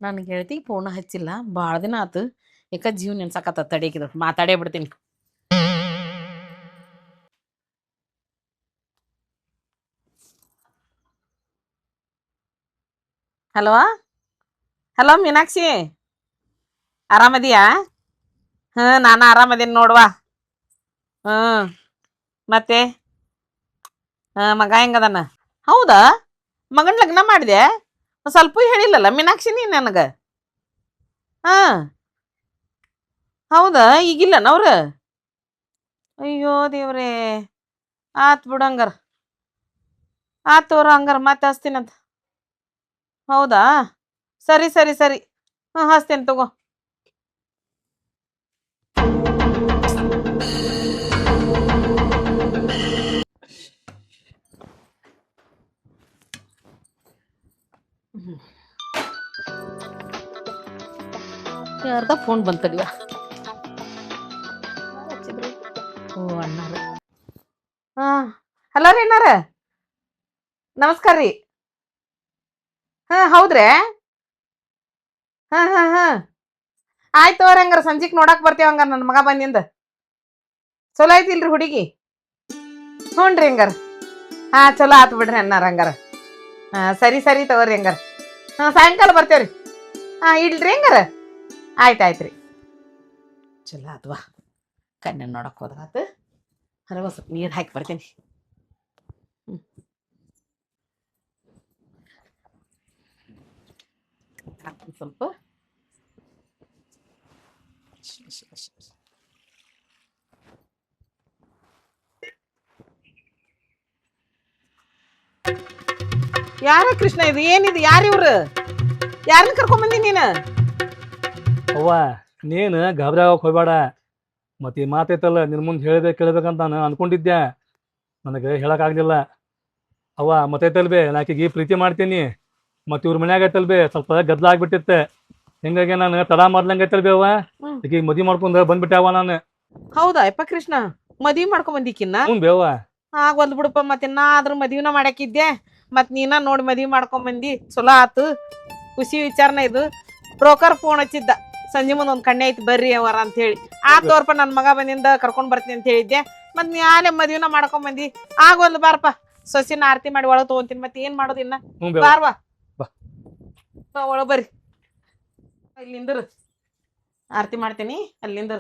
ನನ್ನ ಗೆಳತಿಗೆ ಫೋನ್ ಹಚ್ಚಿಲ್ಲ ಭಾಳ ದಿನ ಆತು. ಯಾಕ ಜೀವ ನೆನ್ಸಾಕತ್ತ ತಡೀಕಿದ್ರು ಮಾತಾಡೇ ಬಿಡ್ತೀನಿ. ಹಲೋ ಹಲೋ ಮೀನಾಕ್ಷಿ, ಆರಾಮದಿಯಾ? ನಾನು ಆರಾಮದೀನಿ ನೋಡುವ. ಮತ್ತೆ ಮಗ ಹೆಂಗದನ? ಹೌದಾ, ಮಗನ ಲಗ್ನ ಮಾಡಿದೆ? ಸ್ವಲ್ಪ ಹೇಳಿಲ್ಲಲ್ಲ ಮೀನಾಕ್ಷಿ ನೀ ನನಗೆ. ಹಾಂ, ಹೌದಾ, ಈಗಿಲ್ಲನ ಅವ್ರು? ಅಯ್ಯೋ ದೇವ್ರೇ, ಆತ್ ಬಿಡು ಹಂಗಾರ. ಆತ್ ತೋರ ಹಂಗಾರ ಮತ್ತೆ ಹಚ್ತೀನಂತ. ಹೌದಾ, ಸರಿ ಸರಿ ಸರಿ, ಹಚ್ತೇನೆ ತಗೋ. ಯಾರ್ದ ಫೋನ್ ಬಂತಡಿವ? ಓ ಅಣ್ಣಾರ. ಹಲೋ ರೀ ಅಣ್ಣಾರ, ನಮಸ್ಕಾರ ರೀ. ಹೌದ್ರಿ? ಆಯ್ತು ಅವ್ರ ಹಂಗಾರ ಸಂಜಿಕ್ ನೋಡಕ್ ಬರ್ತೀವಿ. ಹಂಗಾರ ನನ್ನ ಮಗ ಬಂದಿಂದ ಚಲೋ ಐತಿಲ್ರಿ ಹುಡುಗಿ? ಹ್ಞೂ ರೀ ಹಂಗಾರ. ಚಲೋ ಆತು ಬಿಡ್ರಿ ಅಣ್ಣಾರ ಹಂಗಾರ. ಸರಿ ಸರಿ ತಗೋರಿ ಹಂಗಾರ. ಸಾಯಂಕಾಲ ಬರ್ತೇವ್ರಿ. ಇಡ್ಲ್ರಿ ಹಂಗಾರ. ಆಯ್ತು ರೀ. ಚಲೋ ಆತ್ವಾ, ಕಣ್ಣ ನೋಡಕ್ ಹೋದ್ರಾತು. ಹೊರಗೆ ಸ್ವಲ್ಪ ನೀರು ಹಾಕಿ ಬರ್ತೀನಿ. ಹಾಕ್ತೀನಿ ಸ್ವಲ್ಪ. ಯಾರ ಕೃಷ್ಣ ಇದು? ಏನಿದು? ಯಾರಿವ್ರು? ಯಾರನ್ನ ಕರ್ಕೊಂಬಂದಿ ನೀನು? ಅವ್ವ, ನೀನು ಗಾಬರಿ ಆಗೋಕೆ ಹೋಗ್ಬೇಡ. ಮತ್ತೆ ಈ ಮಾತೈತಲ್ಲ ನಿನ್ನ ಮುಂದೆ ಕೇಳಬೇಕಂತ ನಾನು ಅನ್ಕೊಂಡಿದ್ದೆ. ನನಗೆ ಹೇಳೋಕ್ಕಾಗಲಿಲ್ಲ. ಅವ್ವ ಮತ್ತೈತಲ್ ಬೇ, ನಾಕೀಗ ಪ್ರೀತಿ ಮಾಡ್ತೀನಿ. ಮತ್ತು ಇವ್ರ ಮನ್ಯಾಗ ಐತಲ್ ಬೇ, ಸ್ವಲ್ಪ ಗದ್ದಲ ಆಗ್ಬಿಟ್ಟಿತ್ತೆ. ಹಿಂಗಾಗಿ ನಾನು ತಡ ಮಾಡ್ಲಂಗೈತಲ್ ಬೇ ಅವ್ವ, ಈಗ ಮದುವೆ ಮಾಡ್ಕೊಂಡು ಬಂದ್ಬಿಟ್ಟೆ ಅವ್ವ ನಾನು. ಹೌದಾ ಯಪ್ಪ ಕೃಷ್ಣ, ಮದುವೆ ಮಾಡ್ಕೊಂಡ್ ಬಂದಿಕ್ಕಿನ್ನ? ಹ್ಞೂ ಬೇ ಅವ್ವ. ಒಂದ್ ಬಿಡಪ್ಪ, ಮತ್ತೆ ನಾ ಆದ್ರೂ ಮದ್ವಿನ ಮಾಡಾಕಿದ್ದೆ. ಮತ್ ನೀನ ನೋಡಿ ಮದ್ವಿ ಮಾಡ್ಕೊಂಡ್ ಬಂದಿ, ಚಲೋ ಆತು. ಖುಷಿ ವಿಚಾರನ ಇದು. ಬ್ರೋಕರ್ ಫೋನ್ ಹಚ್ಚಿದ್ದ, ಸಂಜೆ ಮುಂದೆ ಒಂದ್ ಕಣ್ಣೆ ಐತಿ ಬರ್ರಿ ಅವರ ಅಂತ ಹೇಳಿ. ತೋರ್ಪ ನನ್ ಮಗ ಬಂದಿಂದ ಕರ್ಕೊಂಡ್ ಬರ್ತೀನಿ ಅಂತ ಹೇಳಿದ್ದೆ. ಮತ್ ನೀ ಆಲೆ ಮದ್ವಿನ ಮಾಡ್ಕೊಂಡ್ ಬಂದಿ. ಒಂದ್ ಬಾರಪ್ಪ, ಸೊಸಿನ ಆರತಿ ಮಾಡಿ ಒಳಗ್ ತಗೊಂತೀನಿ. ಮತ್ತೆ ಏನ್ ಮಾಡೋದು ಇನ್ನ? ಬಾರ್ವಾ, ಒಳಗ್ ಬರ್ರಿ. ಇಲ್ಲಿಂದ್ರ ಆರತಿ ಮಾಡ್ತೀನಿ, ಅಲ್ಲಿಂದ್ರ.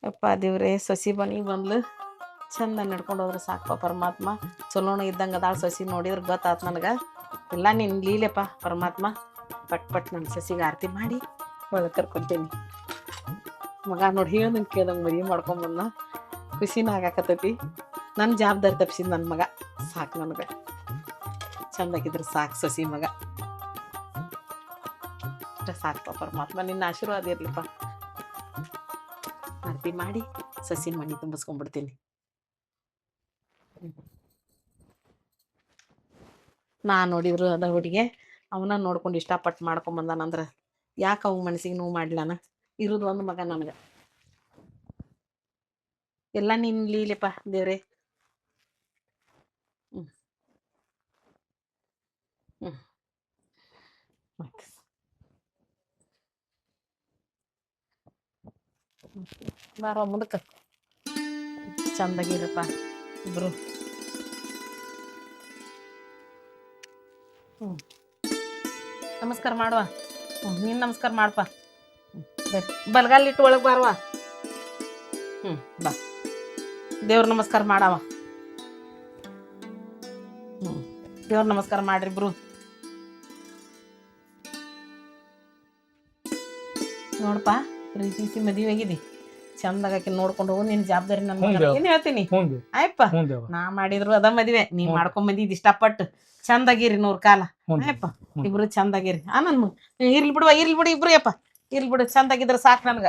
ಯಪ್ಪ ದೇವ್ರೆ, ಸೊಸಿ ಬನಿಗೆ ಬಂದ್ಲು. ಚಂದ ನಡ್ಕೊಂಡು ಹೋದ್ರೆ ಸಾಕಪ್ಪ ಪರಮಾತ್ಮ. ಚಲೋಣ ಇದ್ದಂಗೆ ಅದಾಳ ಸೊಸಿ. ನೋಡಿದ್ರೆ ಗೊತ್ತಾತು ನನಗೆ. ಎಲ್ಲ ನಿನ್ನ ಲೀಲೆಪ್ಪ ಪರಮಾತ್ಮ. ಪಟ್ ನನ್ನ ಸೊಸಿಗೆ ಆರತಿ ಮಾಡಿ ಒಳಗೆ ಕರ್ಕೊತೀನಿ. ಮಗ ನೋಡಿ ಹೇಳ್ದಂಗೆ ಕೇಳ್ದಂಗೆ ಮದುವೆ ಮಾಡ್ಕೊಂಬಂದ. ಖುಷಿನ ಆಗಾಕತ್ತೈತಿ. ನನ್ನ ಜವಾಬ್ದಾರಿ ತಪ್ಪಿಸಿದ ನನ್ನ ಮಗ. ಸಾಕು ನನಗೆ, ಚಂದಾಗಿದ್ರೆ ಸಾಕು ಸೊಸಿ ಮಗ. ಅಷ್ಟೇ ಸಾಕಪ್ಪ ಪರಮಾತ್ಮ, ನಿನ್ನ ಆಶೀರ್ವಾದ ಇರಲಿಪ್ಪ. ಆರತಿ ಮಾಡಿ ಸಸಿನ ಮಣ್ಣಿ ತುಂಬಿಸ್ಕೊಂಡ್ಬಿಡ್ತೀನಿ. ನಾ ನೋಡಿದ್ರು ಅದ ಹುಡುಗಿ, ಅವನ ನೋಡ್ಕೊಂಡು ಇಷ್ಟಪಟ್ಟು ಮಾಡ್ಕೊಂಬಂದಾನಂದ್ರೆ ಯಾಕೆ ಅವ್ ಮನಸ್ಸಿಗೆ ನೋವು ಮಾಡ್ಲಾನ? ಇರೋದು ಒಂದು ಮಗ ನನಗೆ. ಎಲ್ಲ ನಿನ್ನ ಲೀಲೆಪ್ಪ ದೇವ್ರೆ. ಬಾರೋ ಮುಂದಕ್ಕೆ, ಚಂದಾಗಿರಪ್ಪ ಇಬ್ರು. ನಮಸ್ಕಾರ ಮಾಡುವ. ನೀನು ನಮಸ್ಕಾರ ಮಾಡಪ್ಪ. ಬಲಗಾಲಿಟ್ಟು ಒಳಗೆ ಬಾರವ. ಬಾ, ದೇವ್ರ ನಮಸ್ಕಾರ ಮಾಡವ. ದೇವ್ರ ನಮಸ್ಕಾರ ಮಾಡ್ರಿಬ್ರು. ನೋಡಪ್ಪ, ಪ್ರೀತಿಸಿ ಮದುವೆ ಆಗಿದಿ. ಚಂದಾಗಿ ನೋಡ್ಕೊಂಡು ಹೋಗು. ನಿನ್ ಜವಾಬ್ದಾರಿ ನನ್ನ ಏನ್ ಹೇಳ್ತೀನಿ. ಆಯ್ಪ, ನಾ ಮಾಡಿದ್ರು ಅದ ಮದ್ವೆ, ನೀ ಮಾಡ್ಕೊಂಡ್ ಬಂದಿದ್ ಇಷ್ಟಪಟ್ಟು. ಚಂದಾಗಿರಿ 100 ಕಾಲ. ಆಯ್ಪ, ಇಬ್ರು ಚಂದಾಗಿರಿ. ನನ್ ಇರ್ಲಿ ಬಿಡುವ, ಇರ್ಲಿ ಬಿಡು ಇಬ್ರು. ಯಪ್ಪ ಇರ್ಲಿ ಬಿಡು, ಚಂದಾಗಿದ್ರ ಸಾಕು ನನ್ಗ.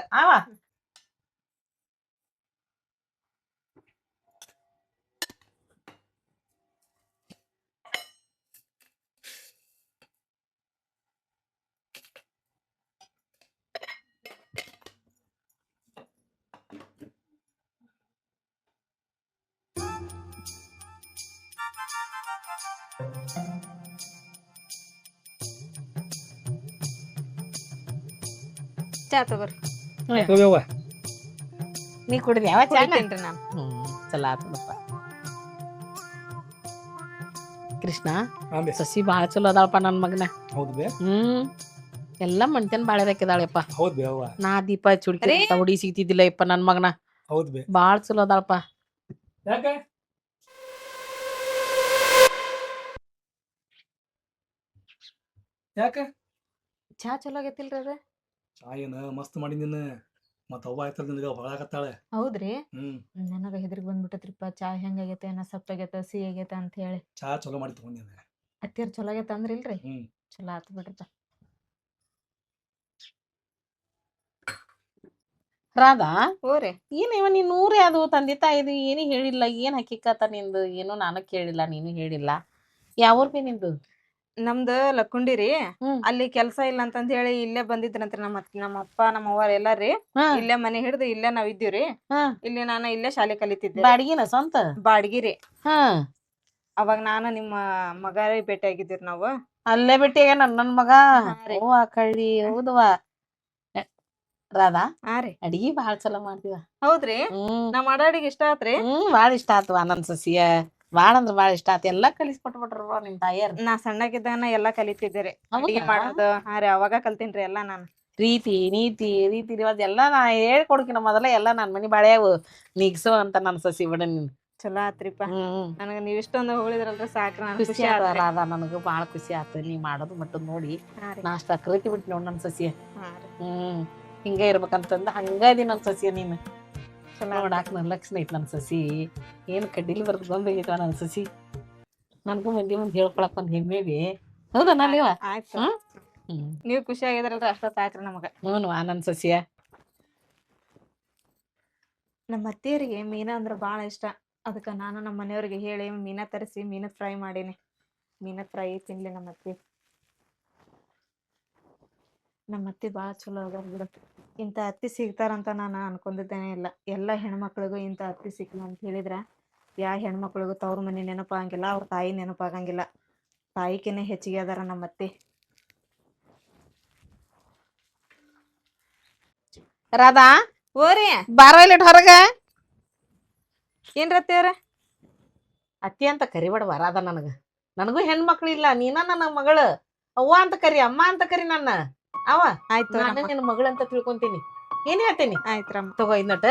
ಚಾ ತಗೋರಿ. ಹೋಗ್ಯವ್ವ ನೀ ಕುಡಿದ ಯಾವ ಚಾನ ಕುಡಿತೇನ್ರಿ ನಾನು. ಚಲೋ ಆತದಪ್ಪ. ಕೃಷ್ಣ ಆಂಬೆ ಸಸಿ ಬಾಳ ಚಲೋ ಅದಾಳಪ್ಪ ನನ್ ಮಗನ. ಹೌದು ಬೇ ಎಲ್ಲಾ ಮಂಟನ್ ಬಾಳ ಬೇಕಿದಾಳಪ್ಪ. ಹೌದ್ ಬೇ ಅವ್ವ ನಾ ದೀಪ ಚುಡ್ಕಿ ಹುಡಿ ಸಿಗ್ತಿದ್ದಿಲ್ಲ ಯಪ್ಪ ನನ್ ಮಗನ. ಹೌದ್ ಬೇ ಬಾಳ ಚಲೋ ಅದಾಳಪ್ಪ. ಯಾಕೆ ಯಾಕೆ ಚಾ ಚಲೋ ಆಗೈತಿಲ್ರಿ ಅದ? ಚಾ ಏನ ಮಸ್ತ್ ಮಾಡಿ ನಿನ್ನ ಮತ್ತ ಅವ್ವ ಆಯ್ತಲ್ಲ ನಿನಗ ಹೊಳಾಕತ್ತಾಳೆ. ಹೌದ್ರಿ? ಹ್ಮ್ ನನಗ ಹೆದರಿಗ್ ಬಂದ್ಬಿಟ್ಟತ್ರಿಪ್ಪ. ಚಾ ಹೆಂಗಾಗೈತೆ ನಾ ಸಪ್ಪಾಗೈತೆ ಸಿಹಿ ಆಗೈತೆ ಅಂತ ಹೇಳಿ. ಚಾ ಚಲೋ ಮಾಡಿ ತಗೊಂಡಿನ. ಅತ್ತಿಯರ್ ಚಲೋ ಆಗೈತೆ ಅಂದ್ರಿಲ್ರಿ? ಹ್ಮ್ ಚಲೋ ಆತ್ ಬಿಡ್ರಿಪ್ಪ. ರಾಧಾ ಓರಿ ಏನಿವ ನೀನ್ ನೂರೇ ಅದು ತಂದೆ ತಾಯಿದು ಏನು ಹೇಳಿಲ್ಲ, ಏನ್ ಹಕ್ಕಿಕತ್ತ ನಿಂದು ಏನು ನಾನು ಕೇಳಿಲ್ಲ ನೀನು ಹೇಳಿಲ್ಲ. ಯಾವೂರ್ ಬಿ ನಿಂದು? ನಮ್ದು ಲಕ್ಕುಂಡಿರಿ. ಹ್ಮ್. ಅಲ್ಲಿ ಕೆಲ್ಸ ಇಲ್ಲ ಅಂತಂದ್ ಹೇಳಿ ಇಲ್ಲೇ ಬಂದಿದ್ರಂತ್ರಿ ನಮ್ಮ ಅಪ್ಪ ನಮ್ಮ ಅವ್ವ ಎಲ್ಲಾರಿ. ಹಾ ಇಲ್ಲೇ ಮನೆ ಹಿಡ್ದು ಇಲ್ಲೇ ನಾವ್ ಇದ್ದೀವ್ರಿ. ಹಾ ಇಲ್ಲಿ ನಾನು ಇಲ್ಲೇ ಶಾಲೆ ಕಲಿತಿದ್ದೆ. ಬಾಡಿಗೆನ ಸ್ವಂತ? ಬಾಡ್ಗಿರಿ. ಹಾ ಅವಾಗ ನಾನು ನಿಮ್ಮ ಮಗಾರಿ ಭೇಟಿ ಆಗಿದ್ದೀರಿ ನಾವು. ಅಲ್ಲೇ ಬಿಟ್ಟಿಗೆ ನನ್ ಮಗ. ಹಾ ರೀ. ಅವ್ವ ಕಳ್ಳಿ ಹೌದವ. ರಾಧಾ ಹಾ ರೀ. ಅಡಿಗೆ ಬಾಳ ಚಲೋ ಮಾಡ್ತೀವ. ಹೌದ್ರಿ? ನಾ ಮಾಡೋ ಅಡಿಗೆ ಇಷ್ಟ ಆತ್ರಿ? ಬಾಳ ಇಷ್ಟ ಆತ್ವ ನನ್ ಸಸಿಯ. ಬಾಳ ಅಂದ್ರ ಬಾಳ ಇಷ್ಟ ಆತ. ಎಲ್ಲಾ ಕಲಿಸ್ಕೊಟ್ಬಿಟ್ರ ನಿಮ್ ತಾಯಿಯರ್. ನಾ ಸಣ್ಣಗಿದ್ದಾನ ಎಲ್ಲಾ ಕಲಿತಿದ್ದೀರಿ ಹೌದಾ? ಅಡಿಗೆ ಮಾಡೋದು. ಹಾ ರೀ, ಅವಾಗ ಕಲ್ತೀನ್ರಿ ಎಲ್ಲಾ ನಾನು. ರೀತಿ ನೀತಿ ರೀತಿ ರಿವಾಜ್ ಎಲ್ಲಾ ನಾ ಹೇಳ್ಕೊಡ್ಕಿನ ಮೊದಲ ಎಲ್ಲಾ ನನ್ ಮನಿ ಬಾಳ್ಯಾವು ನೀಗ್ಸೋ ಅಂತ ನನ್ ಸಸಿ ಬಿಡ ನೀನ್. ಚಲೋ ಆತ್ರಿಪ್ಪ. ನನಗ ನೀವ್ ಇಷ್ಟೊಂದು ಹೋಳಿದ್ರಲ್ರಿ ಸಾಕ್ರಿ. ನನ್ ಖುಷಿ ಆತ ರಾಧಾ, ನನಗೂ ಬಾಳ ಖುಷಿ ಆತ ನೀ ಮಾಡೋದು ಮಟ್ಟದ್ ನೋಡಿ. ಹಾ ರೀ. ನಾ ಅಷ್ಟ ಕಲಿತಿ ಬಿಟ್ಟು ನೋಡ್ ನನ್ ಸಸಿಯ. ಹಾ ರೀ. ಹಿಂಗ ಇರ್ಬೇಕಂತಂದ ಹಂಗ ಅದಿ ನನ್ ಸಸಿಯ ನೀನ್. ಚಲೋ ನೋಡಾಕ ನನ್ ಲಕ್ಷಣ ಐತ್ ನನ್ ಸಸಿ. ಏನ್ ಕಡ್ಡಿಲಿ ಬರ್ದು ಬಂದೈತವ ನನ್ ಸಸಿ. ನನ್ಗೂ ಮಂದಿ ಮುಂದ್ ಹೇಳ್ಕೊಳಕ್ ಒಂದ್ ಹೆಮ್ಮೆ ಬಿ. ಹೌದಾ ನಲ್ಲಿವ? ಆಯ್ತು. ನೀವ್ ಖುಷಿ ಆಗಿದ್ರಲ್ರಿ ಅಷ್ಟ ಸಾಕ್ರಿ ನಮಗ. ನನ್ ಸಸಿಯ. ನಮ್ಮ ಅತ್ತಿಯರಿಗೆ ಮೀನಾ ಅಂದ್ರ ಬಾಳ ಇಷ್ಟ. ಅದಕ್ಕ ನಾನು ನಮ್ಮ ಮನೆಯವ್ರಿಗೆ ಹೇಳಿ ಮೀನಾ ತರಿಸಿ ಮೀನದ್ ಫ್ರೈ ಮಾಡೀನಿ. ಮೀನದ್ ಫ್ರೈ ತಿನ್ಲಿ ನಮ್ಮ ಅತ್ತಿ. ನಮ್ಮ ಅತ್ತಿ ಬಾಳ ಚಲೋ ಅದಾರ ಬಿಡು. ಇಂಥ ಅತ್ತಿ ಸಿಗ್ತಾರಂತ ನಾನು ಅನ್ಕೊಂಡಿದ್ದೇನೆ ಇಲ್ಲ. ಎಲ್ಲಾ ಹೆಣ್ಮಕ್ಳಿಗೂ ಇಂಥ ಅತ್ತಿ ಸಿಕ್ಲ ಅಂತ ಹೇಳಿದ್ರ ಯಾ ಹೆಣ್ಮಕ್ಳಿಗೂ ತವ್ರ ಮನಿ ನೆನಪಾಗಂಗಿಲ್ಲ, ಅವ್ರ ತಾಯಿ ನೆನಪಾಗಂಗಿಲ್ಲ. ತಾಯಿಕಿನ್ನ ಹೆಚ್ಚಿಗೆ ಅದಾರ ನಮ್ಮ ಅತ್ತಿ. ರಾಧಾ ಓರಿ ಬಾರ ಇಲ್ಲಿಟ್ ಹೊರಗ. ಏನ್ರಿ ಅತ್ತಿಯರ? ಅತ್ತಿ ಅಂತ ಕರಿಬೇಡವ ರಾಧಾ. ನನಗೂ ಹೆಣ್ಮಕ್ಳು ಇಲ್ಲ. ನೀನ ನನ್ನ ಮಗಳು. ಅವ್ವ ಅಂತ ಕರಿ, ಅಮ್ಮ ಅಂತ ಕರಿ ನನ್ನ. ಅವ ಆಯ್ತು ನಾನು ನಿನ್ನ ಮಗಳಂತ ತಿಳ್ಕೊಂತೀನಿ. ಏನ್ ಹೇಳ್ತೀನಿ? ಆಯ್ತ್ರಮ್ಮ. ತಗೋ ಇದ್ನಟ.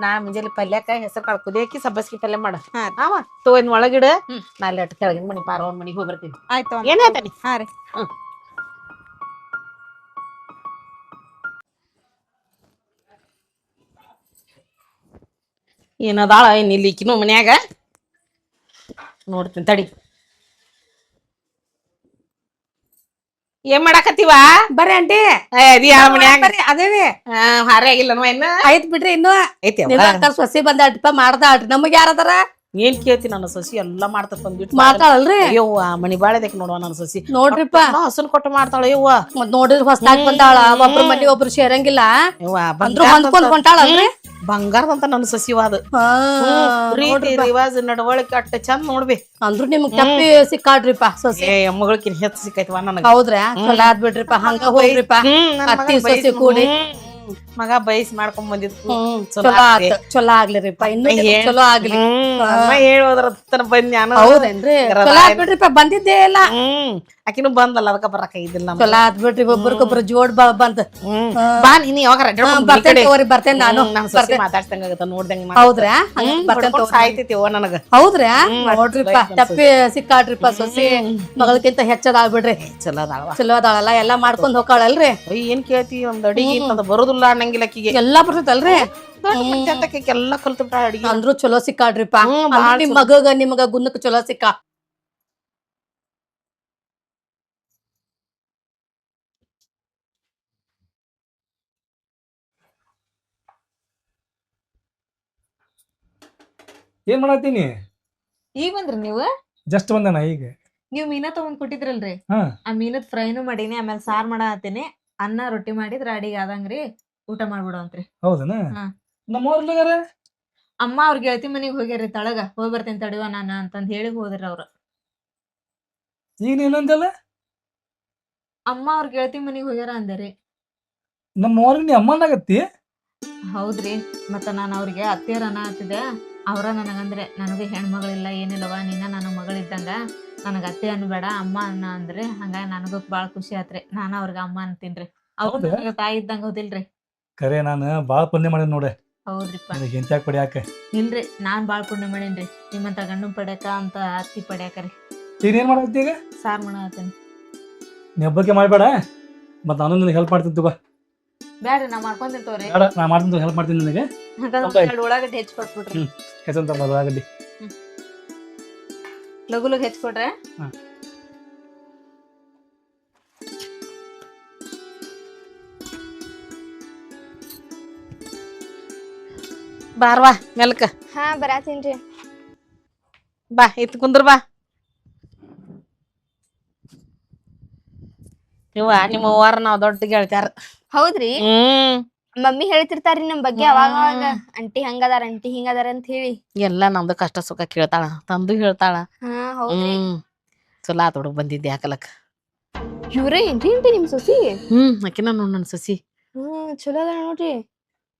ನಾ ಮುಂಜಾನೆ ಪಲ್ಯಕ್ಕ ಹೆಸರು ಕಾಳು ಕುದಿಯಾಕಿ ಸಬ್ಬಸ್ಗಿ ಪಲ್ಯ ಮಾಡ. ಹಾ. ಅವ ತಗೋ ಇನ್ ಒಳಗಿಡ. ನಾ ಅಲ್ಲಿ ಅಟ್ ಕೆಳಗಿನ ಮನಿ ಪಾರವನ್ ಮನಿಗೆ ಹೋಗಿ ಬರ್ತೀನಿ. ಆಯ್ತು. ಏನ್ ಹೇಳ್ತಾನಿ? ಹಾ ರೀ. ಏನದಾಳ ಏನ್ ಇಲ್ಲಿ ಈಕಿನೂ ಮನ್ಯಾಗ? ನೋಡ್ತೀನಿ ತಡಿ. ಏನ್ ಮಾಡಾಕತ್ತೀವ? ಬರ್ರಿ ಆಂಟಿ. ಅದಿ ಯಾವ ಮನ್ಯಾಗ? ಬರ್ರಿ ಅದೇವಿ. ಹಾರೇ ಆಗಿಲ್ಲನವ ಇನ್ನ? ಆಯ್ತ್ ಬಿಡ್ರಿ ಇನ್ನು. ಐತಿ ಸೊಸಿ ಬಂದಾಳ್ರಿಪ್ಪ ಮಾಡ್ದಾಳ್ರಿ. ನಮಗ್ ಯಾರದಾರ? ಏನ್ ಕೇಳ್ತಿ? ನನ್ನ ಸಸಿ ಎಲ್ಲಾ ಮಾಡ್ತಾರ ಬಂದ್ಬಿಟ್ಟು. ಮಾಡ್ತಾಳಲ್ರಿ? ಅಯ್ಯವ್ವ ಮನಿ ಬಾಳದಕ್ಕೆ ನೋಡುವ ನನ್ನ ಸಸಿ. ನೋಡ್ರಿಪ್ಪ ಹಸನ್ ಕೊಟ್ಟು ಮಾಡ್ತಾಳ. ಅಯ್ಯವ್ವ ಮತ್ ನೋಡಿದ್ರ ಹೊಸ್ದಾಗ್ ಬಂದಾಳ. ಒಬ್ರ ಮನಿ ಒಬ್ರು ಸೇರಂಗಿಲ್ಲ ಅಂದ್ರು ಹೊಂದ್ಕೊಂಡ್ ಹೊಂಟಾಳಲ್ರಿ? ಬಂಗಾರದಂತ ನನ್ನ ಸಸಿವಾದ. ಪ್ರೀತಿ ರಿವಾಜ್ ನಡವಳಿಕೆ ಅಟ್ಟ ಚಂದ ನೋಡ್ಬಿ. ಅಂದ್ರು ನಿಮ್ಗ್ ತಪ್ಪಿ ಸಿಕ್ಕಾಡ್ರಿಪ್ಪ ಸೊಸಿ. ಮಗಳಕಿನ್ ಹೆಚ್ಚು ಸಿಕ್ಕೈತವ ನನಗ. ಹೌದ್ರಾ? ಚಲೋ ಆದ್ ಬಿಡ್ರಿಪ್ಪ. ಹಂಗ ಹೋಗ್ರಿಪ್ಪ ಅತ್ತಿ ಸೊಸಿ ಕೂಡಿ. ಮಗ ಬಯಸ್ ಮಾಡ್ಕೊಂಡ್ ಬಂದಿದ್ದು ಚಲೋ ಆತ್. ಚಲೋ ಆಗ್ಲಿರಿಪ್ಪ. ಇನ್ನು ಚಲೋ ಆಗ್ಲಿ. ಹೇಳೋದ್ರ ಬಂದ್ ನಾನು. ಹೌದೇನ್ರಿ? ಚಲೋ ಆತ್ ಬಿಡ್ರಿಪ್ಪ. ಬಂದಿದ್ದೇ ಇಲ್ಲ. ಆಕಿನೂ ಬಂದಲ್ಲ ಅದಕ್ಕ ಬರಕ ಇದಿಲ್ಲ. ಚಲೋ ಆತ್ ಬಿಡ್ರಿ. ಒಬ್ರಿಗೊಬ್ರು ಜೋಡ್ ಬಂದ್ ಬಾ ನೀನ್ ಯಾವಾಗ ಬರ್ತೇನೆ ತಗೋರಿ. ಬರ್ತೇನೆ ನಾನು. ಮಾತಾಡ್ತಂಗ ನೋಡ್ದಂಗ. ಹೌದ್ರಾ? ಬರ್ತೇನೆ ಸಾಯ್ತೈತಿವ ನನಗ. ಹೌದ್ರಾ? ನೋಡ್ರಿಪ್ಪ ತಪ್ಪಿ ಸಿಕ್ಕಾಡ್ರಿಪ್ಪ ಸೊಸಿ. ಮಗಳಕ್ಕಿಂತ ಹೆಚ್ಚದಾಗ್ಬಿಡ್ರಿ. ಚಲೋ ಅದಾಳವ. ಚಲೋ ಅದಾಳಲ್ಲ. ಎಲ್ಲಾ ಮಾಡ್ಕೊಂಡ್ ಹೋಗ್ತಾಳಲ್ರಿ? ಏನ್ ಕೇಳ್ತಿ? ಒಂದ್ ಅಡಿಗೆ ಅಂತಂದ ಬರೋದಿಲ್ಲ ಅನ್ನಂಗಿಲ್ಲ ಆಕಿಗೆ. ಎಲ್ಲಾ ಬರ್ತೈತಲ್ರಿ? ಎಲ್ಲಾ ಕಲ್ತು ಬಿಟ್ಟ ಅಡಿಗೆ. ಅಂದ್ರು ಚಲೋ ಸಿಕ್ಕಾಡ್ರಿಪ್ಪ. ನಿಮ್ ಮಗಗ ನಿಮಗ ಗುನ್ನಕ್ ಚಲೋ ಸಿಕ್ಕ. ಏನ್ ಮಾಡತ್ತೀನಿ? ಈಗ ಬಂದ್ರಿ ನೀವು? ಜಸ್ಟ್ ಬಂದನ ಈಗ. ನೀವ್ ಮೀನಾ ತಗೊಂಡ್ ಕೊಟ್ಟಿದ್ರಲ್ರಿ? ಹಾ. ಆ ಮೀನದ್ ಫ್ರೈನು ಮಾಡೀನಿ. ಆಮೇಲೆ ಸಾರ್ ಮಾಡಾತೀನಿ. ಅನ್ನ ರೊಟ್ಟಿ ಮಾಡಿದ್ರ ಅಡಿಗೆ ಆದಂಗ್ರಿ. ಊಟ ಮಾಡ್ಬಿಡೋಂತ್ರಿ. ಹೌದನ? ಹಾ. ನಮ್ಮವ್ರಲ್ಲಾರ ಅಮ್ಮ ಅವ್ರ ಗೆಳತಿ ಮನಿಗ್ ಹೋಗ್ಯಾರಿ ತಳಗ. ಹೋಗಿ ಬರ್ತೇನೆ ತಡಿವ ನಾನ ಅಂತಂದ್ ಹೇಳಿ ಹೋದ್ರಿ ಅವ್ರ. ಈಗ ನೀನಂದಲ್ಲ ಅಮ್ಮ ಅವ್ರ ಗೆಳತಿ ಮನಿಗ್ ಹೋಗ್ಯಾರ ಅಂದರಿ. ನಮ್ಮ ಊರಿಗೆ ನೀ ಅಮ್ಮನಾಗತ್ತಿ. ಹೌದ್ರಿ, ಮತ್ತ ನಾನು ಅವ್ರಿಗೆ ಅತ್ತೆಯರ ಅನ್ನತ್ತಿದ್ದೆ. ಅವ್ರ ನನಗಂದ್ರೆ ನನಗೂ ಹೆಣ್ಮಗಳಿಲ್ಲ ಏನಿಲ್ಲವ, ನೀನ ನನಗ್ ಮಗಳಿದ್ದಂಗ, ನನಗ ಅತ್ತೆ ಅನ್ಬೇಡ ಅಮ್ಮ ಅನ್ನ ಅಂದ್ರಿ. ಹಂಗಾಗಿ ನನಗೂ ಬಾಳ ಖುಷಿ ಆತ್ರಿ. ನಾನು ಅವ್ರಿಗೆ ಅಮ್ಮ ಅಂತೀನ್ರಿ. ಅವ್ರು ಹೌದಾ? ನನಗ ತಾಯಿ ಇದ್ದಂಗ ಹೌದಿಲ್ರಿ? ಕರೆ ನಾನು ಭಾಳ ಪುಣ್ಯ ಮಾಡಿ ನೋಡೆ ಹೌದ್ರಿಪ್ಪ. ನನಗೆ ಹೆಂಚಾಕ್ ಪಡಿಯಾಕ. ಇಲ್ರಿ, ನಾನ್ ಬಾಳ್ ಪುಣ್ಯ ಮಾಡೇನ್ರಿ ನಿಮ್ಮಂತ ಗಂಡು ಪಡ್ಯಾಕ ಅಂತ ಅತ್ತಿ ಪಡ್ಯಾಕರಿ. ಈಗ ಏನ್ ಮಾಡತ್ತಿ ಈಗ? ಸಾರ್ ಮಾಡತ್ತೇನಿ. ನೀ ಹಬ್ಬಕ್ಕೆ ಮಾಡಬೇಡ, ಮತ್ತೆ ನಾನು ನಿನಗೆ ಹೆಲ್ಪ್ ಮಾಡ್ತೀನಿ ತಗೋ. ಬ್ಯಾಡ್ರಿ, ನಾ ಮಾಡ್ಕೊಂತೀನಿ ತಗೋರಿ. ಬೇಡ, ನಾ ಮಾಡ್ತೀನಿ ಹೆಲ್ಪ್ ಮಾಡ್ತೀನಿ ನಿನಗೆ. ಹಾಗಾದ್ರೆ ಉಳ್ಳಾಗಡ್ಡಿ ಹೆಚ್ಚ್ ಕೊಟ್ಬಿಡ್ರಿ. ಹೆಸಂತ ಉಳ್ಳಾಗಡ್ಡಿ ಲಗು ಲಗು ಹೆಚ್ಚ್ ಕೊಡ್ರೆ. ಬಾರ್ವಾ ಮೆಲ್ಕ ಹಾ ಬರಾತೀನ್ರಿ. ಬಾ ಇತ್ ಕುಂದ್ರ ಬಾ. ಇವ ನಿಮ್ಮ ಅವ್ವಾರ ನಾವ್ ದೊಡ್ಡ ಗೆಳತ್ಯಾರ. ಹೌದ್ರಿ, ಹ್ಮ್ ಮಮ್ಮಿ ಹೇಳ್ತಿರ್ತಾರ್ರಿ ನಮ್ ಬಗ್ಗೆ ಅವಾಗ ಅವಾಗ, ಅಂಟಿ ಹಂಗದಾರ ಅಂಟಿ ಹಿಂಗದಾರ ಅಂತ ಹೇಳಿ. ಎಲ್ಲಾ ನಮ್ದು ಕಷ್ಟ ಸುಖ ಕೇಳ್ತಾಳ, ತಂದು ಹೇಳ್ತಾಳ. ಹಾ ಹೌದ್ರಿ. ಚಲೋ ಆತ್ ಹುಡುಗ ಬಂದಿದ್ದೆ ಹಾಕಲಕ್. ಇವ್ರೇ ಏನ್ರಿ ಅಂಟಿ ನಿಮ್ ಸೊಸಿ? ಆಕಿನ ನೋಡ್ ನನ್ ಸಸಿ. ಚಲೋ ಅದ ನೋಡ್ರಿ.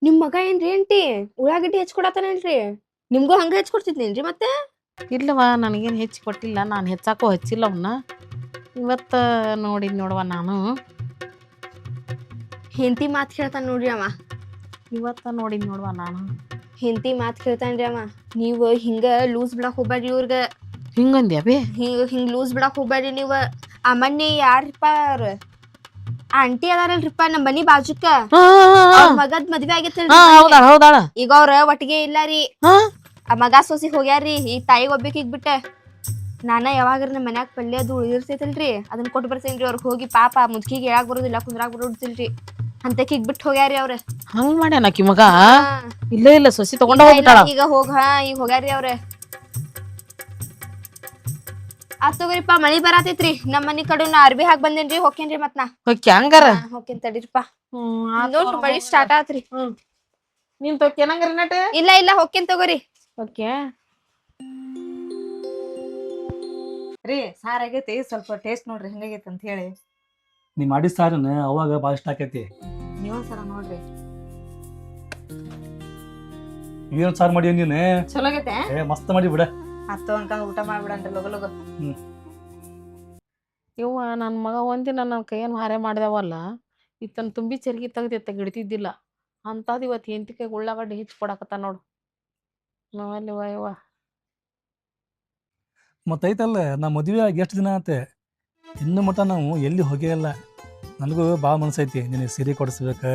ನಿಮ್ ಮಗ ಏನ್ರಿ ಅಂಟಿ ಉಳ್ಳಾಗಡ್ಡಿ ಹೆಚ್ಚಿಕೊಡತಾನೇನ್ರಿ? ನಿಮ್ಗೂ ಹಂಗ ಹೆಚ್ಚಿಕೊಡ್ತಿದ್ನೇನ್ರಿ ಮತ್ತೆ? ಇಲ್ಲವಾ, ನನಗೇನ್ ಹೆಚ್ಚಿ ಕೊಟ್ಟಿಲ್ಲ, ನಾನು ಹೆಚ್ಚಾಕೋ ಹಚ್ಚಿಲ್ಲ ಅವನ್ನ. ಇವತ್ತ ನೋಡಿದ್ ನೋಡವ ನಾನು. ಹೆಂಡತಿ ಮಾತ್ ಕೇಳ್ತಾನ ನೋಡ್ರಿ ಅವ. ಇವತ್ತ ನೋಡಿದ್ ನೋಡವ ನಾನು. ಹೆಂಡತಿ ಮಾತ್ ಕೇಳ್ತಾನ್ರಿ ಅವ. ನೀವು ಹಿಂಗ ಲೂಸ್ ಬಿಡಾಕ್ ಹೋಗ್ಬೇಡ್ರಿ ಇವ್ರಗ. ಹಿಂಗಂದ್ಯಾ ಬೇ? ಹಿಂಗ್ ಲೂಸ್ ಬಿಡಾಕ್ ಹೋಗ್ಬೇಡ್ರಿ ನೀವ. ಆ ಮನ್ನಿ ಯಾರಿಪ್ಪ ಅವ್ರ ಆಂಟಿ ಅದಾರಲ್ರಿಪ್ಪ ನಮ್ ಮನಿ ಬಾಜುಕ, ಅವ್ರ ಮಗದ್ ಮದ್ವೆ ಆಗೈತಲ್ರಿ. ಹೌದಾಳ ಹೌದಾಳ. ಈಗ ಅವ್ರ ಒಟ್ಟಿಗೆ ಇಲ್ಲ ರೀ. ಆ ಮಗ ಸೊಸಿ ಹೋಗ್ಯಾರ್ರಿ. ಈ ತಾಯಿಗೆ ಒಬ್ಬೇಕಿಗ್ ಬಿಟ್ಟ ನಾನ ಯಾವಾಗ್ರ ನಮ್ಮ ಮನ್ಯಾಗ ಪಲ್ಯ ಅದು ಉಳಿದಿರ್ತೈತಲ್ರಿ, ಅದನ್ನ ಕೊಟ್ಟು ಬರ್ತೇನ್ರಿ ಅವ್ರಿಗೆ. ಹೋಗಿ ಪಾಪ ಮುದ್ಕಿಗೆ ಹೇಳಾಕ್ ಬರೋದಿಲ್ಲ, ಕುಂದ್ರಾಕ್ ಬರೋದಿಲ್ರಿ, ಅಂತಕಿಗ್ ಬಿಟ್ಟು ಹೋಗ್ಯಾರಿ ಅವ್ರ. ಹಂಗ್ ಮಾಡ್ಯಾನ ಆಕಿ ಮಗ? ಇಲ್ಲ ಇಲ್ಲ, ಸೊಸಿ ತಗೊಂಡ ಹೋಗ್ಬಿಟ್ಟಾಳ. ಈಗ ಈಗ ಹೋಗ್ಯಾರಿ ಅವ್ರ. ಆತ್ ತಗೋರಿಪ್ಪ, ಮಳಿ ಬರಾತೈತ್ರಿ. ನಮ್ ಮನಿ ಕಡೆ ನಾ ಅರ್ಬಿ ಹಾಕ್ ಬಂದೇನ್ರಿ, ಹೋಗ್ತೇನ್ರಿ ಮತ್ ನಾ. ಓಕೆ ಹಂಗಾರ ಹೋಗ್ತೇನ್ ತಡೀರಿಪ್ಪ. ನೋಡ್ರಿ ಮಳಿ ಸ್ಟಾರ್ಟ್ ಆತ್ರಿ. ನೀನ್ ತೊಕ್ಕೇನಂಗಾರ ನಟ? ಇಲ್ಲ ಇಲ್ಲ, ಹೋಗ್ತೇನ್ ತಗೋರಿ. ಓಕೆ ರೀ, ಸಾರ್ ಆಗೈತಿ, ಸ್ವಲ್ಪ ಟೇಸ್ಟ್ ನೋಡ್ರಿ ಹೆಂಗಾಗೈತಿ ಅಂತ ಹೇಳಿ. ನೀ ಮಾಡಿದ ಸಾರನ ಅವಾಗ ಭಾಳ ಇಷ್ಟ ಆಕೈತಿ. ನೀವೊಂದ್ಸಲ ನೋಡ್ರಿ. ಏನು ಸಾರು ಮಾಡಿ ನೀನು? ಚಲೋ ಆಗೈತೆ? ಮಸ್ತ್ ಮಾಡಿ ಬಿಡ. ಅತ್ತು ಅನ್ಕೊಂಡ್ ಊಟ ಮಾಡ್ಬಿಡನ್ರಿ ಲಗು ಲಗು. ಇವ್ವ ನನ್ನ ಮಗ ಒಂದಿನ ನನ್ನ ಕೈಯನ್ನು ಹಾರೆ ಮಾಡ್ದೇವಲ್ಲ, ಇತ್ತನ ತುಂಬಿ ಚರ್ಗಿ ತೆಗ್ದು ಗಿಡ್ತಿದ್ದಿಲ್ಲ ಅಂತದ್ ಇವತ್ತು ಹೆಂಡತಿ ಕೈಗೆ ಉಳ್ಳಾಗಡ್ಡಿ ಹೆಚ್ಚಿ ಕೊಡಕತ್ತ ನೋಡು. ನಾವಲ್ಲಿ ಯವ್ವ ಮತ್ತೈತಲ್ಲ, ನಾ ಮದುವೆ ಆಗಿ ಎಷ್ಟು ದಿನ ಆತೆ, ಇನ್ನು ಮಟ್ಟ ನಾವು ಎಲ್ಲಿ ಹೋಗೇ ಇಲ್ಲ. ನನಗೂ ಭಾಳ ಮನಸ್ಸೈತಿ ನಿನಗೆ ಸೀರೆ ಕೊಡಿಸ್ಬೇಕು,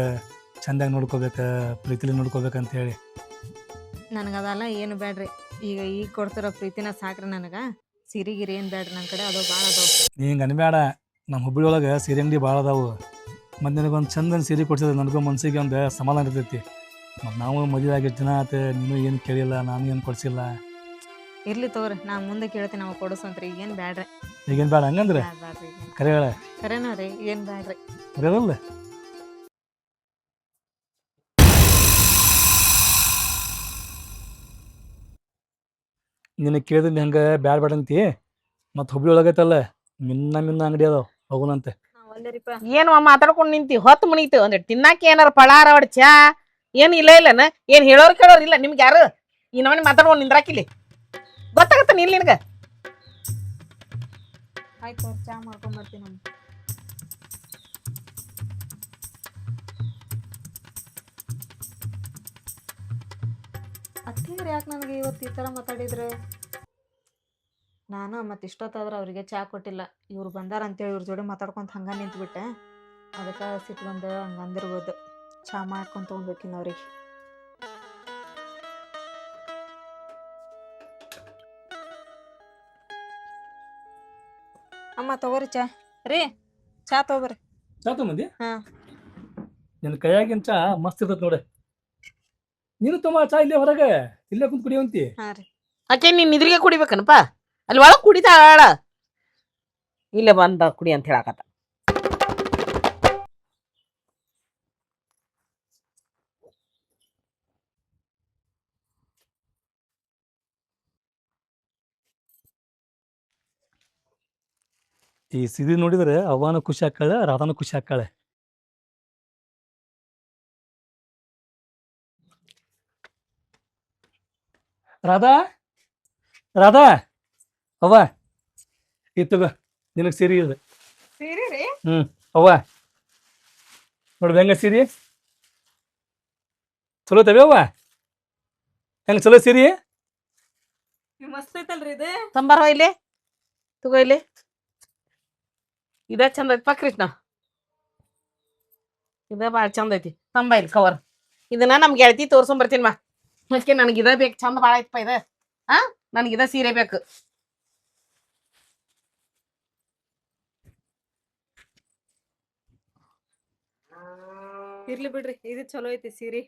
ಚಂದಾಗಿ ನೋಡ್ಕೋಬೇಕು, ಪ್ರೀತಿಲಿ ನೋಡ್ಕೋಬೇಕಂತ ಹೇಳಿ. ನನಗದಲ್ಲ ಏನು ಬೇಡ್ರಿ. ಈಗ ಕೊಡ್ತಿರೋ ಪ್ರೀತಿನ ಸಾಕ್ರಿ ನನಗ. ಸೀರೆ ಗಿರಿ ಏನ್ ಬೇಡ್ರಿ, ನನ್ನ ಕಡೆ ಅದು ಭಾಳ ಅದಾವ. ನೀ ಹಿಂಗೆ ಅನ್ಬೇಡ, ನಮ್ಮ ಹುಬ್ಬಳ್ಳಿ ಒಳಗೆ ಸೀರೆ ಅಂಗಡಿ ಭಾಳ ಅದಾವು. ಮತ್ತು ನಿನಗೊಂದು ಚಂದನ ಸೀರೆ ಕೊಡ್ಸಿದ್ರೆ ನನಗೂ ಮನಸ್ಸಿಗೆ ಒಂದು ಸಮಾಧಾನ ಇರ್ತೈತಿ. ಮತ್ತು ನಾವು ಮದುವೆ ಆಗಿ ದಿನ ಆತು, ನೀನು ಏನು ಕೇಳಿಲ್ಲ, ನಾನು ಏನು ಕೊಡಿಸಿಲ್ಲ. ಇರ್ಲಿ ತಗೋರಿ, ನಾ ಮುಂದೆ ಕೇಳ್ತೀನಿ ಅವ ಕೊಡಿಸಂತ್ರಿ. ಈಗೇನ್ ಬ್ಯಾಡ್ರಿ. ಈಗೇನು ಬೇಡ ಹಂಗಂದ್ರೆ ಬ್ಯಾಡ್ರಿ. ಕರೆ ಹೇಳ. ಕರೆನೋ ರೀ, ಏನ್ ಬ್ಯಾಡ್ರಿ. ಕರೆಯಲ್ಲ. ನಿನಗೆ ಕೇಳಿದ್ರೆ ಹಂಗೆ ಬ್ಯಾಡ ಅಂತಿ. ಮತ್ತು ಹುಬ್ಬಳ್ಳಿ ಒಳಗೈತಲ್ಲ, ಮಿನ್ನ ಅಂಗಡಿ ಅದಾವ, ಹೋಗೋಣಂತೆ. ಏನು ಮಾತಾಡ್ಕೊಂಡು ನಿಂತಿ ಹೊತ್ತು ಮುನೀತು ಅಂದ್ರೆ ತಿನ್ನಾಕ ಏನಾರ ಪಳಾರ ಅವಡ್ ಚಾ ಏನ್ ಇಲ್ಲ ಇಲ್ಲನ? ಏನ್ ಹೇಳೋರ್ ಕೇಳೋರ್ ಇಲ್ಲ ನಿಮ್ಗೆ ಯಾರು? ಈ ನಮ್ಮನೆ ಮಾತಾಡ್ಕೊಂಡು ನಿಂದ್ರಾಕಿಲ್ಲಿ ಗೊತ್ತಾಗತ್ತ ನಿಲ್ ನಿನಗ? ಆಯ್ತು, ಚಾ ಮಾಡ್ಕೊಂಡ್ ಬರ್ತೀನಿ. ಅತ್ತಿಯವ್ರು ಯಾಕೆ ನನಗೆ ಇವತ್ತು ಈ ಥರ ಮಾತಾಡಿದ್ರೆ? ನಾನು ಮತ್ತೆ ಇಷ್ಟೊತ್ತಾದ್ರೆ ಅವರಿಗೆ ಚಾ ಕೊಟ್ಟಿಲ್ಲ. ಇವ್ರು ಬಂದಾರ ಅಂತೇಳಿ ಇವ್ರ ಜೋಡಿ ಮಾತಾಡ್ಕೊಂತ ಹಂಗ ನಿಂತ್ಬಿಟ್ಟೆ. ಅದಕ್ಕೆ ಸಿಟ್ಟು ಬಂದು ಹಂಗೆ ಅಂದಿರ್ಬೋದು. ಚಾ ಮಾಡ್ಕೊಂಡು ತೊಗೊಂಡ್ಬೇಕಿನ್ನ ಅವ್ರಿಗೆ. ಅಮ್ಮ ತಗೋರಿ ಚಾ. ರೀ, ಚಾ ತಗೋಬರ್ರಿ. ಚಾ ತೊಗೊಂಬಂದಿ? ಹಾ. ನಿನ್ನ ಕೈಯಾಗಿನ ಚಾ ಮಸ್ತ್ ಇರ್ತೈತೆ ನೋಡಿ. ನೀನು ತುಂಬ ಚಾ ಇಲ್ಲೇ ಹೊರಗೆ ಇಲ್ಲೇ ಕುಂತ್ ಕುಡಿಯುವಂತಿ. ಹಾ ರೀ. ಆಕೆ ನೀನ್ ಇದ್ರಿಗೆ ಕುಡಿಬೇಕನಪ್ಪ? ಅಲ್ಲಿ ಒಳಗ್ ಕುಡಿತಾಳ, ಇಲ್ಲೇ ಬಂದ ಕುಡಿ ಅಂತ ಹೇಳಕತ್ತ. ಈ ಸೀರೆ ನೋಡಿದ್ರೆ ಅವ್ವನು ಖುಷಿ ಆಕ್ಕಾಳೆ, ರಾಧಾನು ಖುಷಿ ಆಕ್ಕಾಳೆ. ರಾಧಾ ರಾಧಾ ಅವ್ವ ತಗೋ ನಿನಗೆ ಸೀರೆ ಇದೆ. ಸೀರೆ ರೀ ಅವ್ವ ನೋಡ್ರಿ ಹೆಂಗ ಸೀರೆ ಚಲೋ ತವೆ ಅವ್ವ, ಹೆಂಗ ಚಲೋ ಸೀರೆ? ಮಸ್ತ್ ಐತಲ್ರಿ ಇದು. ತಂಬಾರ ಇಲ್ಲಿ ತಗೋ ಇಲ್ಲಿ. ಇದ ಚಂದ ಐತಿಪ್ಪ ಕೃಷ್ಣ, ಇದ ಭಾಳ ಚಂದ ಐತಿ. ತಂಬ ಇಲ್ಲಿ ಕವರ್. ಇದನ್ನ ನಮ್ ಗೆಳತಿ ತೋರ್ಸೊಂಬರ್ತೀನಿ ಮಾ. ಅದಕ್ಕೆ ನನಗೆ ಇದ ಬೇಕು, ಚಂದ ಭಾಳ ಐತಪ್ಪ ಇದ. ನನಗಿದ ಸೀರೆ ಬೇಕು. ಇರ್ಲಿ ಬಿಡ್ರಿ, ಇದು ಚಲೋ ಐತಿ ಸೀರೆ.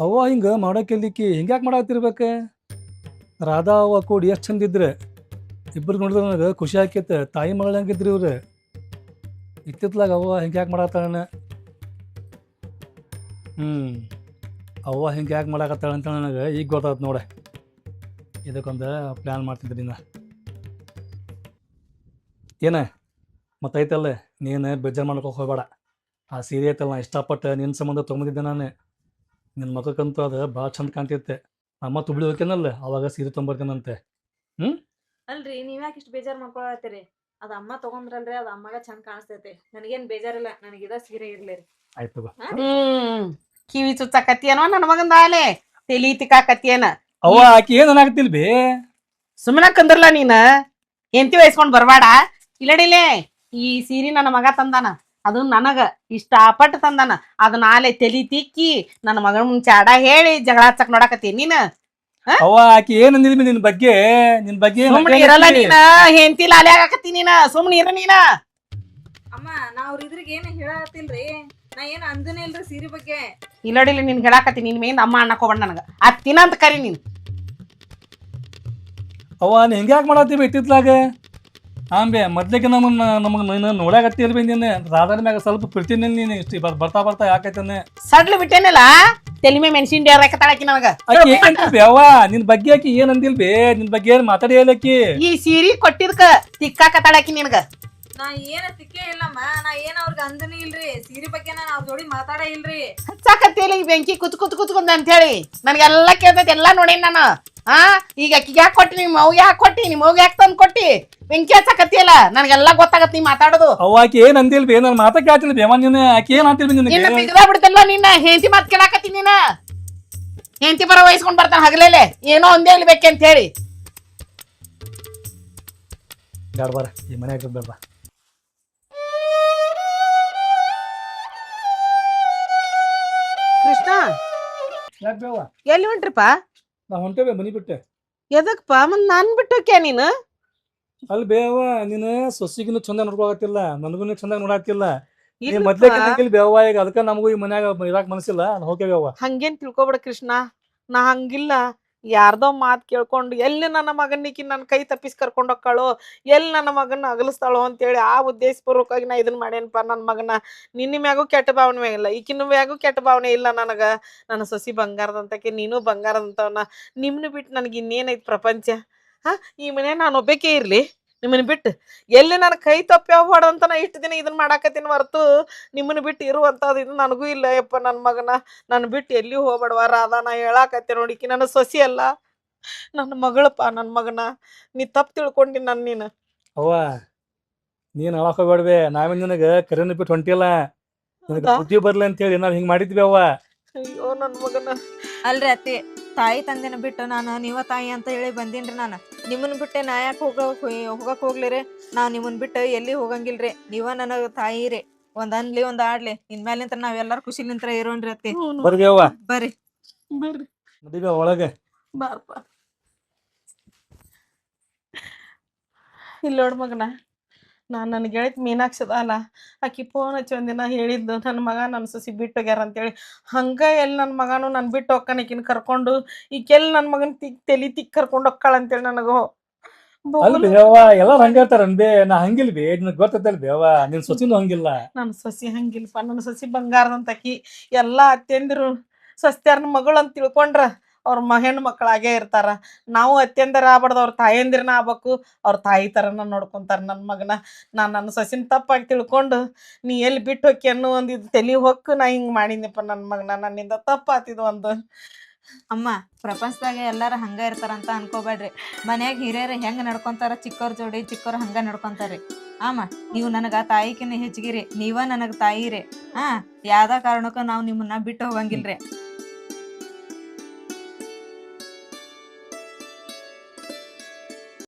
ಅವ್ವ ಹಿಂಗ ಮಾಡೋಕೆಲ್ಲಿಕ್ಕಿ ಹಿಂಗ್ಯಾಕೆ ಮಾಡಾತಿರ್ಬೇಕ? ರಾಧಾ ಅವ್ವ ಕೂಡಿ ಎಷ್ಟು ಚಂದ ಇದ್ರೆ ಇಬ್ಬರು ನೋಡಿದ್ರೆ ನನಗೆ ಖುಷಿ ಆಕೈತೆ. ತಾಯಿ ಮಗಳಂಗಿದ್ರಿ ಇವ್ರು. ಇತ್ತಿತ್ಲಾಗ ಅವ್ವ ಹಿಂಗ್ಯಾಕೆ ಮಾಡತ್ತಾಳ? ಅವ್ವ ಹಿಂಗ್ಯಾಕೆ ಮಾಡಾಕತ್ತಾಳ ಅಂತ ನನಗೆ ಈಗ ಗೊತ್ತಾಯ್ತು ನೋಡ. ಇದಕ್ಕೊಂದು ಪ್ಲ್ಯಾನ್ ಮಾಡ್ತಿದ್ರಿ ನಾ. ಏನ ಮತ್ತೈತಲ್ಲ, ನೀನು ಬೇಜಾರು ಮಾಡ್ಕೊಕ್ ಹೋಗ್ಬೇಡ. ಆ ಸೀರೆ ಐತಲ್ಲ ನಾ ಇಷ್ಟಪಟ್ಟು ನಿನ್ನ ಸಂಬಂಧ ತೊಗೊಂಡಿದ್ದೆ ನಾನು. ನಿನ್ನ ಮಗಕ್ಕಂತೂ ಅದು ಭಾಳ ಚಂದ ಕಾಣ್ತೈತೆ. ಅಮ್ಮ ತುಬ್ಳಿ ಹೋಗ್ಯಾನಲ್ಲ ಅವಾಗ ಸೀರೆ ತೊಗೊಂಬರ್ತೀನಂತೆ. ಅಲ್ರಿ ನೀವ್ಯಾಕೆ ಇಷ್ಟು ಬೇಜಾರ್ ಮಾಡ್ಕೊಳತ್ತೀರಿ? ಅದ ಅಮ್ಮ ತಗೊಂಡ್ರಲ್ರಿ, ಅದ ಅಮ್ಮಗ ಚಂದ ಕಾಣಿಸ್ತೈತಿ. ನನಗೇನ್ ಬೇಜಾರಿಲ್ಲ, ನನಗಿದ ಸೀರೆ ಇರ್ಲಿ. ಆಯ್ತು ಬಾ. ಕಿವಿ ಚುಚ್ಚಾಕತ್ತಿಯೇನೋ ನನ್ನ ಮಗಂದ ಆಲೆ ತಲಿ ತಿಕ್ಕಾಕತ್ತಿಯೇನ. ಅವ್ವ ಆಕಿ ಏನು ಅನ್ನಾಕತ್ತಿಲ್ ಬೇ? ಸುಮ್ಮನೆ ಕಂದ್ರಲ್ಲ ನೀನ. ಎಂತಿ ವಹಿಸ್ಕೊಂಡ್ ಬರ್ಬೇಡ. ಇಲ್ಲಡಿಲೆ ಈ ಸೀರೆ ನನ್ನ ಮಗ ತಂದಾನ, ಅದು ನನಗ ಇಷ್ಟಪಟ್ಟು ತಂದಾನ. ಅದನ್ನ ಆಲೆ ತಲಿ ತಿಕ್ಕಿ ನನ್ನ ಮಗನ ಮುಂಚೆ ಆಡ ಹೇಳಿ ಜಗಳ ಹಚ್ಚಕ್ ನೋಡಕತ್ತಿ ನೀನ. ಅವ್ವ ಆಕಿ ಏನ್ ಅಂದಿಲ್ ನಿನ್ ಬಗ್ಗೆ? ನಿನ್ ಬಗ್ಗೆ ಸುಮ್ನೆ ಇರಲ್ಲ ನೀನ. ಹೆಂಡತಿ ಲಾಲೆ ಆಗಾಕತ್ತಿ ನೀನ. ಸುಮ್ನೆ ಇರ ನೀನ. ಅಮ್ಮ ನಾ ಅವ್ರ ಇದ್ರಿಗೆ ಏನ್ ಹೇಳತ್ತಿಲ್ರಿ, ನಾ ಏನ್ ಅಂದನೇ ಇಲ್ರಿ ಸೀರೆ ಬಗ್ಗೆ. ಇಲ್ಲಡಿಲಿ ನಿನ್ ಹೇಳಾಕತ್ತಿ. ನಿನ್ ಮೇನ್ ಅಮ್ಮ ಅನ್ನಕ್ ಹೋಗ್ಬೇಡ ನನಗ. ಅತ್ತಿನ ಅಂತ ಕರಿ ನೀನ್. ಅವ್ವ ನೀ ಹಿಂಗ್ಯಾಕೆ ಮಾಡತ್ತೀವಿ ಇತ್ತಿತ್ಲಾಗ? ಆಂಬೆ ಮೊದ್ಲಿಗೆ ನಮಗೆ ನೋಡಾಕತ್ತಿಲ್ಬಿ ನೀನು. ರಾಧಾನ ಮ್ಯಾಗ ಸ್ವಲ್ಪ ಪ್ರೀತಿನ ನೀನು ಇಷ್ಟು ಬರ್ತಾ ಬರ್ತಾ ಯಾಕೈತಾನೆ ಸಡ್ಲು ಬಿಟ್ಟೇನಲ್ಲ. ತಲಿ ಮೇ ಮೆಣಸಿನ ಡೇರಾಕತ್ತಾಳಕಿ ನನಗ. ಆಕಿ ಏನ್ ಅಂತಿಲ್ಬಿ ಅವ್ವ? ನಿನ್ ಬಗ್ಗೆ ಆಕಿ ಏನ್ ಅಂದಿಲ್ಬಿ? ನಿನ್ ಬಗ್ಗೆ ಏನ್ ಮಾತಾಡಿ ಹೇಳಕ್ಕಿ? ಈ ಸೀರಿ ಕೊಟ್ಟಿದ್ಕ ತಿಕ್ಕಾಕತ್ತಾಳಕಿ ನಿನಗ. ನಾ ಏನ ತಿಕ್ಕೇ ಇಲ್ಲಮ್ಮ, ನಾ ಏನ್ ಅವ್ರಿಗೆ ಅಂದನೇ ಇಲ್ರಿ. ಸೀರೆ ಬಗ್ಗೆ ನಾನು ಅವ್ರ ಜೋಡಿ ಮಾತಾಡ ಇಲ್ರಿ. ಹಚ್ಚಾಕತ್ತಿಲ್ಲ ಈ ಬೆಂಕಿ ಕುತ್ಕೊಂಡ್ ಅಂತ ಹೇಳಿ ನನಗೆಲ್ಲ ಕೇಳ್ತೈತಿ. ಎಲ್ಲಾ ನೋಡೇನಿ ನಾನು. ಈಗ ಅಕ್ಕಿಗೆ ಯಾಕೆ ಕೊಟ್ಟಿ? ನಿಮ್ಮ ಮೌಗೆ ಯಾಕೆ ಕೊಟ್ಟಿ? ನಿಮ್ಮ ಮೌಗೆ ಯಾಕೆ ತಂದು ಕೊಟ್ಟಿ? ಬೆಂಕಿ ಹಚ್ಚಾಕತ್ತಿಯಲ್ಲ. ನನಗೆಲ್ಲ ಗೊತ್ತಾಗತ್ ನೀ ಮಾತಾಡೋದು. ಅವ್ವ ಆಕಿ ಏನ್ ಅಂದಿಲ್ಬಿ? ನನ್ ಮಾತಾ ಕೇಳ್ತಿಲ್ಬಿ ಅಮ್ಮ ನೀನು. ಆಕಿ ಏನ್ ಅಂತಿಲ್ಬಿ ನಿನ್ನ ನಿನಗೆ? ಬಿಗದ ಬಿಡ್ತಲ್ಲ ನಿನ್ನ ಹೆಂಡತಿ ಮಾತು ಕೇಳಾಕತ್ತಿ ನೀನ. ಹೆಂಡತಿ ಬರೋ ವಹಿಸ್ಕೊಂಡ್ ಬರ್ತಾನ ಹಗಲೇಲೆ ಏನೋ ಒಂದೇ ಇಲ್ಬೇಕೆ ಅಂತ ಹೇಳಿ. ಬ್ಯಾಡ ಬಾರ, ಈ ಮನೆ ಹಾಕಿದ್ ಬೇಡ. ಕೃಷ್ಣ ಯಾಕೆ ಬೇವ? ಎಲ್ಲಿ ಹೊಂಟ್ರಿಪ್ಪ? ನಾ ಹೊಂಟೇವೆ ಮನಿ ಬಿಟ್ಟೆ. ಎದಕ್ಪ? ಮತ್ ನಾನ್ ಬಿಟ್ಟೋಕ್ಯಾ ನೀನು? ಅಲ್ಲಿ ಬೇವ ನೀನು ಸೊಸಿಗಿನ ಚಂದ ನೋಡ್ಕೊಳತ್ತಿಲ್ಲ, ನನಗೂ ಚಂದ ನೋಡಾತಿಲ್ಲ. ನೀ ಇಲ್ಲಪ್ಪ. ಮೊದ್ಲೇ ಬೇವ ಈಗ. ಅದಕ್ಕ ನಮಗೂ ಈ ಮನ್ಯಾಗ ಇರಾಕ್ ಮನಸ್ಸಿಲ್ಲ. ಹೋಗ್ಯವ. ಹಂಗೇನ್ ತಿಳ್ಕೊಬೇಡ ಕೃಷ್ಣ. ನಾ ಹಂಗಿಲ್ಲ. ಯಾರ್ದೋ ಮಾತ್ ಕೇಳ್ಕೊಂಡು ಎಲ್ಲಿ ನನ್ನ ಮಗನಿಕ್ಕಿ ನನ್ನ ಕೈ ತಪ್ಪಿಸಿ ಕರ್ಕೊಂಡ್ ಹೋಗ್ಕಾಳೋ, ಎಲ್ಲಿ ನನ್ನ ಮಗನ ಅಗಲಿಸ್ತಾಳೋ ಅಂತೇಳಿ ಆ ಉದ್ದೇಶಪೂರ್ವಕವಾಗಿ ನಾ ಇದನ್ನ ಮಾಡೇನಪ್ಪ. ನನ್ನ ಮಗನ ನಿನ್ನ ಮ್ಯಾಗೂ ಕೆಟ್ಟ ಭಾವನೆ ಇಲ್ಲ, ಈಕಿನ ಮ್ಯಾಗೂ ಕೆಟ್ಟ ಭಾವನೆ ಇಲ್ಲ ನನಗ. ನನ್ನ ಸೊಸಿ ಬಂಗಾರದಂತಕ್ಕೆ, ನೀನು ಬಂಗಾರದಂತವನ್ನ. ನಿಮ್ಮನ್ನ ಬಿಟ್ಟು ನನಗೆ ಇನ್ನೇನೈತಿ ಪ್ರಪಂಚ? ಈ ಮನೆ ನಾನು ಒಬ್ಬಾಕೆ ಇರ್ಲಿ ನಿಮ್ಮನ್ನ ಬಿಟ್ಟು? ಎಲ್ಲಿ ನನ್ನ ಕೈ ತಪ್ಪಿ ಹೊಡಂತ ನಾ ಇಷ್ಟು ದಿನ ಇದನ್ನ ಮಾಡಾಕತ್ತೀನಿ ಹೊರತು ನಿಮ್ಮನ್ನ ಬಿಟ್ಟು ಇರುವಂಥದ್ದು ಇದು ನನಗೂ ಇಲ್ಲ. ಯಪ್ಪ ನನ್ನ ಮಗನ ನನ್ನ ಬಿಟ್ಟು ಎಲ್ಲಿ ಹೋಗ್ಬೇಡವ ರಾಧಾ. ನಾ ಹೇಳಾಕತ್ತೆ ನೋಡಿಕಿ ನನ್ನ ಸೊಸಿ ಅಲ್ಲ, ನನ್ನ ಮಗಳಪ್ಪ. ನನ್ನ ಮಗನ ನೀ ತಪ್ಪು ತಿಳ್ಕೊಂಡಿ ನನ್ನ ನೀನು. ಅವ್ವ ನೀನ್ ಅಳಕ್ ಹೋಗ್ಬೇಡ್ಬೆ. ನಾವೇನ್ ನಿನಗ ಕರೆನ ಬಿಟ್ಟು ಹೊಂಟಿಲ್ಲ. ನನಗೆ ಬುದ್ಧಿ ಬರ್ಲಿ ಅಂತ ಹೇಳಿ ನಾವ್ ಹಿಂಗ್ ಮಾಡಿದ್ವಿ ಅವ್ವ. ಅಯ್ಯೋ ನನ್ನ ಮಗನ. ಅಲ್ರಿ ಅತ್ತಿ, ತಾಯಿ ತಂದೆನ ಬಿಟ್ಟು ನಾನು ನೀವ ತಾಯಿ ಅಂತ ಹೇಳಿ ಬಂದೀನ್ರಿ. ನಾನು ನಿಮ್ಮನ್ನ ಬಿಟ್ಟೆ ನಾ ಯಾಕೆ ಹೋಗಕ್ ಹೋಗ್ಲಿರಿ? ನಾ ನಿಮ್ಮನ್ ಬಿಟ್ಟು ಎಲ್ಲಿ ಹೋಗಂಗಿಲ್ರಿ. ನೀವ ನನಗ ತಾಯಿ ರೀ. ಒಂದ್ ಅನ್ಲಿ ಒಂದ್ ಆಡ್ಲಿ, ಇನ್ಮೇಲಿಂತ್ರ ನಾವೆಲ್ಲಾರು ಖುಷಿಲಿಂತ್ರ ಇರೋನ್ರಿ ಅತ್ತಿ. ಬರ್ಬಿ ಅವ್ವ. ಬರ್ರಿ ಬರ್ರಿ ನಡಿಬೆ ಒಳಗೆ. ಬಾರಪ್ಪ. ಇಲ್ಲ ನೋಡ್ ಮಗನ, ನನ್ನ ಗೆಳತಿ ಮೀನಾಕ್ಷಿ ಅಲ್ಲ, ಆಕಿ ಫೋನ್ ಹಚ್ಚಿ ಒಂದಿನ ಹೇಳಿದ್ದು ನನ್ನ ಮಗ ನನ್ನ ಸೊಸಿ ಬಿಟ್ಟು ಹೋಗ್ಯಾರ ಅಂತೇಳಿ. ಹಂಗ ಎಲ್ಲಿ ನನ್ನ ಮಗನು ನನ್ನ ಬಿಟ್ಟು ಹೋಗ್ತಾನ ಈಕಿನ ಕರ್ಕೊಂಡು. ಈಕೆಲ್ಲಿ ನನ್ನ ಮಗನ ತಲಿ ತಿಕ್ ಕರ್ಕೊಂಡು ಹೋಗ್ಕಾಳ ಅಂತೇಳಿ ನನಗೂ ಅಲ್ಬಿ ಅವ್ವ, ಎಲ್ಲಾರು ಹಂಗ ಹೇಳ್ತಾರ ಅನ್ಬೇ. ನಾ ಹಂಗಿಲ್ಬಿ, ನಿನಗ್ ಗೊತ್ತೈತಲ್ಬಿ ಅವ್ವ. ನಿನ್ ಸೊಸಿನೂ ಹಂಗಿಲ್ಲ. ನನ್ನ ಸೊಸಿ ಹಂಗಿಲ್ಪ. ನನ್ನ ಸೊಸಿ ಬಂಗಾರದಂತ ಆಕಿ. ಎಲ್ಲಾ ಅತ್ತೆಂದಿರು ಸಸ್ತ್ಯಾರನ ಮಗಳು ಅಂತ ತಿಳ್ಕೊಂಡ್ರ ಅವ್ರ ಹೆಣ್ಣು ಮಕ್ಕಳಾಗೇ ಇರ್ತಾರ. ನಾವು ಅತ್ಯಂದರ ಆಗ್ಬಾರ್ದು, ಅವ್ರ ತಾಯಂದಿರನ ಆಗ್ಬೇಕು, ಅವ್ರ ತಾಯಿ ಥರನ ನೋಡ್ಕೊಂತಾರ ನನ್ನ ಮಗನ. ನಾನು ನನ್ನ ಸೊಸಿನ ತಪ್ಪಾಗಿ ತಿಳ್ಕೊಂಡು ನೀ ಎಲ್ಲಿ ಬಿಟ್ಟು ಹೋಕ್ಕಿ ಅನ್ನೋ ಒಂದು ಇದು ತಲೆ ಹೊಕ್ಕು ನಾ ಹಿಂಗೆ ಮಾಡೀನಿಪ್ಪ ನನ್ನ ಮಗನ. ನನ್ನಿಂದ ತಪ್ಪಾತಿದ್ದು ಒಂದು. ಅಮ್ಮ, ಪ್ರಪಂಚದಾಗ ಎಲ್ಲಾರ ಹಂಗ ಇರ್ತಾರಂತ ಅನ್ಕೋಬೇಡ್ರಿ. ಮನ್ಯಾಗ ಹಿರಿಯರು ಹೆಂಗ್ ನಡ್ಕೊಂತಾರ, ಚಿಕ್ಕವ್ರ ಜೋಡಿ ಚಿಕ್ಕವ್ರು ಹಂಗ ನಡ್ಕೊಂತಾರ್ರಿ. ಅಮ್ಮ, ನೀವು ನನಗ ತಾಯಿಕಿನ್ನ ಹೆಚ್ಚಿಗಿರಿ, ನೀವ ನನಗ ತಾಯಿರಿ. ಯಾವ್ದ ಕಾರಣಕ್ಕೂ ನಾವು ನಿಮ್ಮನ್ನ ಬಿಟ್ಟು ಹೋಗಂಗಿಲ್ರಿ.